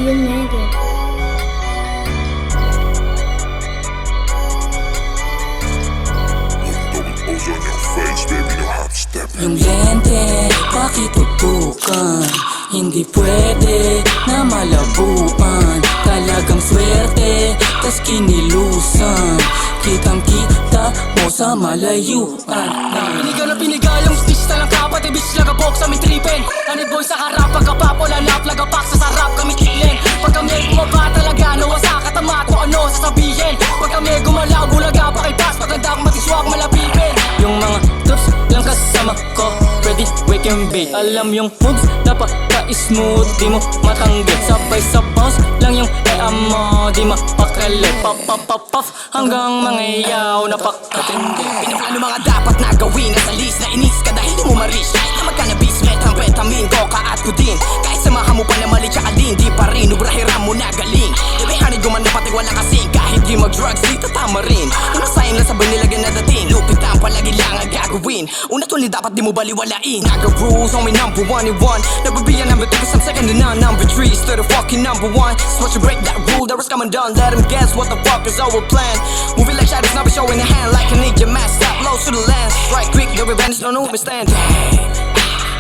United. Yung lente, bakit tutukan? Hindi pwede na malabuan. Talagang swerte, tas kinilusan. Kitang-kita mo sa malayuan. Pinigaw na pinigayong stitch na lang kapat. Ibig lagabok sa may tripin. Anit boy sa harap, pagkapapo lalap. Lagapak sa sarap kami kilin. Pag kami bumaba talaga, nawa sa katamat o ano sasabihin. Pag kami gumalaw, bulaga pakipas. Pagkanda kong matiswag malapipin. Yung mga troops lang kasama ko, ready, wake and bake. Alam yung moves, napaka-smooth, di mo matanggit. Sabay sa bounce lang yung mo, di mapakalit. Pop-pop-pop-pop hanggang mangayaw, napakatindi. Pinaplano mga dapat na gawin. Nasa list na inis ka dahil di mo ma-reach. Kahit na mag-cannabis, methamphetamine, coca at pudin. Kahit samahan mo pa na mali tsaka din, di pa rin, ubrahiram mo na galing. Ibehanid guman na pati wala kasing. Kahit di mag-drugs, di tatama rin. Una sign na sabay nilagyan na dating. Lupitan palagi lang ang gagawin. Una tuloy dapat di mo baliwalain. Naga rules, only number 1 and 1. Nagbabiyan number 2 cause I'm second to none. Number 3 still the fucking number 1. So once you break that rule, there is coming down. Let them guess what the fuck is our plan. Moving like shadows, now we showing a hand. Like a ninja mask, up low to the land. Right quick, the revenge, no we stand.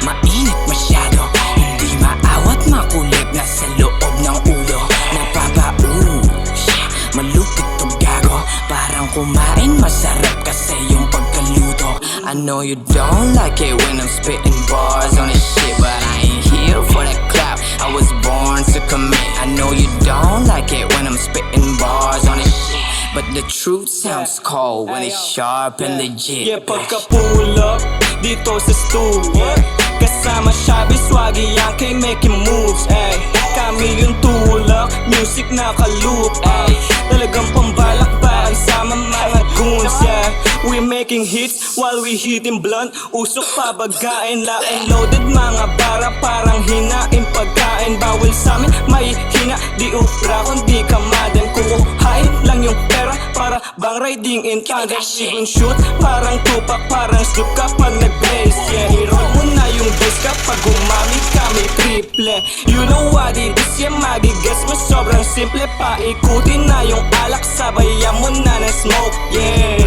Mainit masyado, hindi maawat makulit. Nasa loob ng ulo, napapaush. Malupit to gago, parang kumain. Masarap kasi yung pagkaluto. I know you don't like it when I'm spitting bars on this shit, but I ain't here for that crap. I was born to commit. I know you don't like it when I'm spitting bars on this shit, but the truth sounds cold when it's sharp and legit. Yeah, pagka-pull up dito sa studio, kasama Shabby, Swaggy, Yankee making moves, ay kami yung tulak, music nakaloop, ay talagang pambalakbakan sama mga goons, yeah. We making hits while we hitting blunt. Usok pabagain, lock and loaded. Mga bara parang hinain pagkain. Bawal sa'min, may hina. Di upra kundi ka madam. Kukuhain lang yung pera para bang riding in tandem. Even shoot, parang tupak, parang sloop kapag nag-blaze. Yeah, i-roll mo na yung disc kapag gumamit kami triple. You know what it is, yeah, magigas mo sobrang simple. Paikutin na yung alak, sabayan mo na ng smoke, yeah.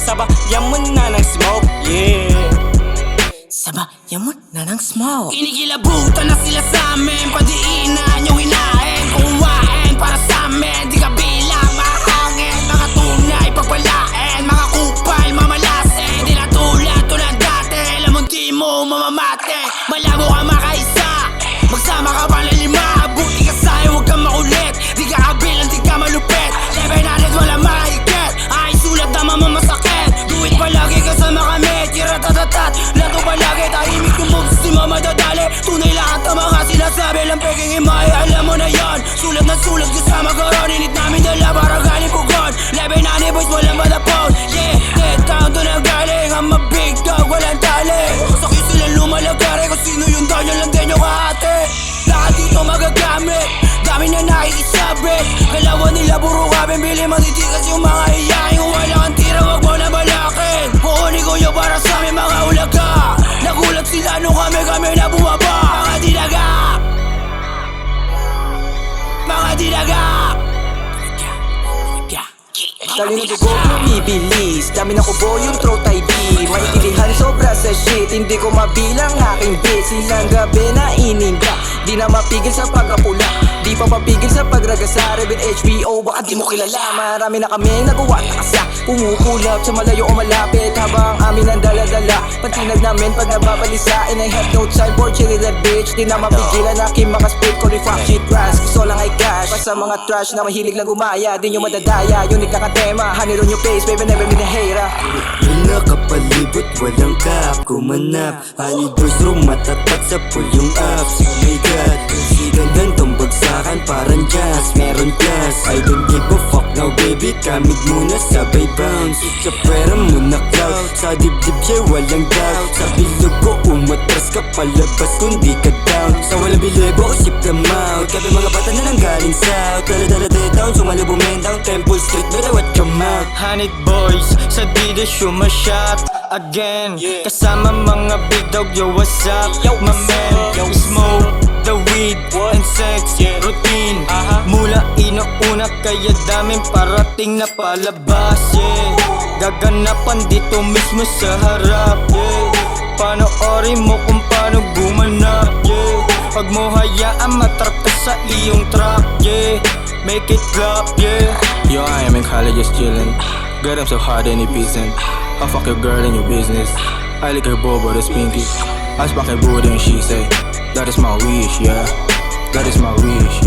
Sabayan mo na ng smoke, yeah. Sabayan mo na ng smoke. Kinikilabutan na sila sa amin. Padiinan yung hinahin. Kumain para sa amin. Di ka bilang mahangin. Mga tunay pagpalain. Mga kupal mamalasin. Di na tulad dati. Alam mo di mo mamamate. Malabo ka makaisa. Magsama ka pa na lima. Buti ka sa'yo, huwag kang makulit. Di ka kabilang, di ka malupit. Level natin wala mahigit. Ay sulat na mamamasakit. Do it palagi kasama kami. Tiratatatat. Lato palagi tahimik yung moves di mamadadali. Tunay lahat ang mga sinasabi. Lang peking himay, alam mo na yan. Sulat na sulat kasama karon. Init namin dala para galing pugon. Level na ni boys walang madapon. Yeah, dead town to na galing. I'm a big dog, walang tali. Sakit silang lumalagari. Kung sino yung Daniel lang din yung kahate. Lahat dito magagamit. Dami na nakikisabit. Kalawan nila puro kabin. Bili matitikas yung mga iyahin. Kung wala kang tira wag mo na balakin. Kukunin ko yun para sa aming mga ulaga. Nagulat sila nung kami na bumaba. Mga dinaga. Mga dinaga. Dami na dugo, bumibilis. Dami na kubo yung throat ID. Maitilihan sobra sa shit. Hindi ko mabilang aking bit. Silang gabi na ininda. Di na mapigil sa pagkapula. Di pa mapigil sa pagragasa. Rebel HBO, baka di mo kilala. Marami na kaming nagawa nakasa. Pumukulap sa malayo o malapit. Habang amin ang dala-dala. Pantinag namin pag nababalisa. And I have no time for chilling that bitch. Di na mapigilan aking mga spit ko refract shit grass. Gusto lang ay cash. Pa sa mga trash na mahilig lang gumaya. Di nyo madadaya, unique na katema. Honey on your face, baby, never been a hater. Nakapalibot, walang cap, kumanap. Honey boys room, matatat sa pool yung apps. Oh my god, gandang tambagsakan parang jazz. Meron class, I don't give a fuck now baby. Kamig muna sabay bounce. Sa pera muna cloud, sa dibdib siya walang doubt. Sa bilog ko umatras ka palabas kundi ka down. Sa walang bilebo, sip them out. Kabi mga bata na nang galing south. Dala-dala day down, sumalo bumentang Temple Street, better watch your mouth. Honey boys, sa dida shot again. Kasama mga big dog, yo what's up? My man, yo smoke the weed and sex routine. Mula inuuna kaya daming parating na palabas, gaganapan dito mismo sa harap, panoorin mo kung paano gumanap, Pag mo hayaan matrap ka sa iyong trap, make it clap, Yo, I am in college just chillin'. Girl, I'm so hard and peasant. I fuck your girl in your business. I lick her bobo, that's pinky. I spank her booty and she say, that is my wish, That is my wish,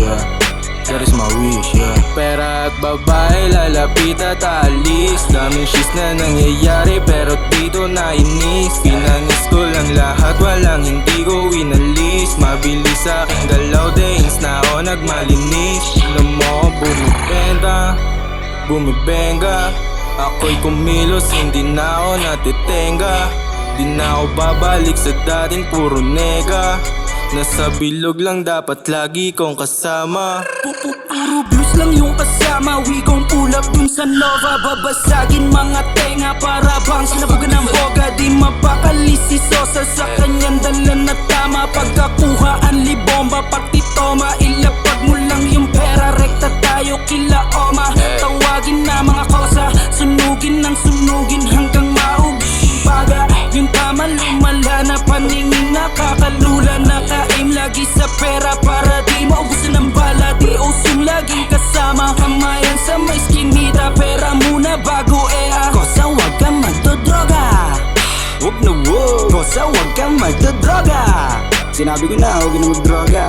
That is my wish, Pera at babae, lalapit at alis. Daming shis na nangyayari pero dito nainis. Pinanis ko lang lahat, walang hindi ko winalis. Mabilis sa aking galaw, days na ako nagmalinis. Alam mo, bumibenga. Ako'y kumilos, hindi na ako natitenga. Di na ako babalik sa dating puro nega. Nasa bilog lang dapat lagi kong kasama. Puro blues lang yung kasama. We gon' pull up dun sa Nova. Babasagin mga tenga para bang sinabugan ng boga. Di mapakali si Sosa sa kanyang dala na tama. Pagkakuha ang libomba, pati toma. Ilapag mo lang yung pera, rekta tayo kila Oma. Tawagin na mga kosa, sunugin ng sunugin hanggang maug baga. Yung tama lumala na paningin, nakakalula. Naka-aim lagi sa pera para di maubusan ng bala. Di usong laging kasama, kamayan sa may skinita. Pera muna bago Kosa wag kang magdodroga, Huwag na wag, Kosa wag kang magdodroga. sinabi ko na huwag na magdroga.